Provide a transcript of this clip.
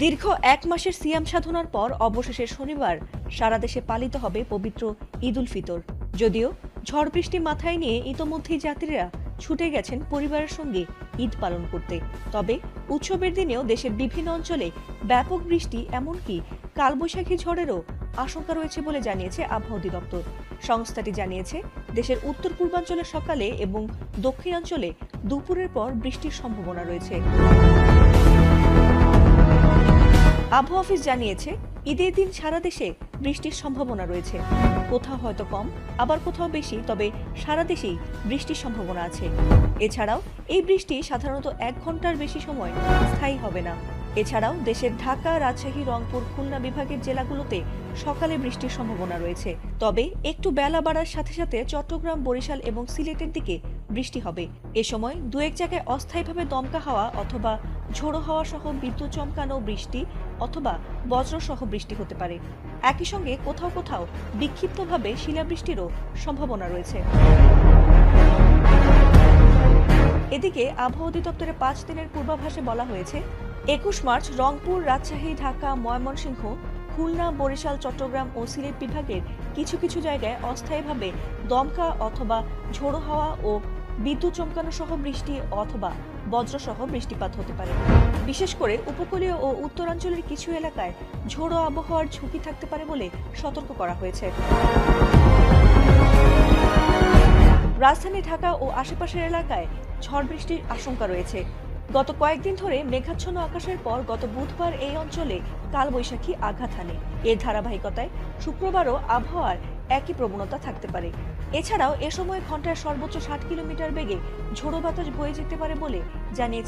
দীর্ঘ এক মাসের সিয়াম সাধনার পর অবশেষে শনিবার সারা দেশে পালিত হবে পবিত্র ঈদ উল ফিতর। যদিও ঝড় বৃষ্টি মাথায় নিয়ে ইতোমধ্যেই যাত্রীরা ছুটে গেছেন পরিবারের সঙ্গে ঈদ পালন করতে, তবে উৎসবের দিনেও দেশের বিভিন্ন অঞ্চলে ব্যাপক বৃষ্টি এমনকি কালবৈশাখী ঝড়েরও আশঙ্কা রয়েছে বলে জানিয়েছে আবহাওয়া অধিদপ্তর। সংস্থাটি জানিয়েছে, দেশের উত্তর পূর্বাঞ্চলে সকালে এবং দক্ষিণাঞ্চলে দুপুরের পর বৃষ্টির সম্ভাবনা রয়েছে। আবহাওয়া অফিস জানিয়েছে, ঈদের দিন সারা দেশে বৃষ্টির সম্ভাবনা রয়েছে। কোথাও হয়তো কম, আবার কোথাও বেশি, তবে সারা দেশেই বৃষ্টির সম্ভাবনা আছে। এছাড়াও এই বৃষ্টি সাধারণত 1 ঘন্টার বেশি সময় স্থায়ী হবে না। এছাড়াও দেশের ঢাকা, রাজশাহী, রংপুর, খুলনা বিভাগের জেলাগুলোতে সকালে বৃষ্টির সম্ভাবনা রয়েছে। তবে একটু বেলা বাড়ার সাথে সাথে চট্টগ্রাম, বরিশাল এবং সিলেটের দিকে বৃষ্টি হবে। এ সময় 2-1 জায়গায় অস্থায়ীভাবে দমকা হাওয়া অথবা ঝোড়ো হাওয়া সহ বিদ্যুৎ চমকানো বৃষ্টি অথবা বজ্রসহ বৃষ্টি হতে পারে। একই সঙ্গে কোথাও কোথাও বিক্ষিপ্তভাবে শিলাবৃষ্টিরও সম্ভাবনা রয়েছে। এদিকে আবহাওয়া অধিদপ্তরের 5 দিনের পূর্বাভাসে বলা হয়েছে, 21 মার্চ রংপুর, রাজশাহী, ঢাকা, ময়মনসিংহ, খুলনা, বরিশাল, চট্টগ্রাম ও সিলেট বিভাগের কিছু কিছু জায়গায় অস্থায়ীভাবে দমকা অথবা ঝোড়ো হাওয়া ও বিদ্যুৎ চমকানো সহ বৃষ্টি অথবা বজ্রসহ বৃষ্টিপাত হতে পারে। বিশেষ করে উপকূলীয় ও উত্তরাঞ্চলের কিছু এলাকায় ঝোড়ো আবহাওয়ার ঝুঁকি থাকতে পারে বলে সতর্ক করা হয়েছে। রাজধানী ঢাকা ও আশেপাশের এলাকায় ঝড় বৃষ্টির আশঙ্কা রয়েছে। গত কয়েকদিন ধরে মেঘাচ্ছন্ন আকাশের পর গত বুধবার এই অঞ্চলে কালবৈশাখী আঘাত হানে। এর ধারাবাহিকতায় শুক্রবারও আবহাওয়ার একই প্রবণতা থাকতে পারে। এছাড়াও এ সময় ঘন্টায় সর্বোচ্চ 60 কিলোমিটার বেগে ঝোড়ো বাতাস বয়ে যেতে পারে বলে জানিয়েছে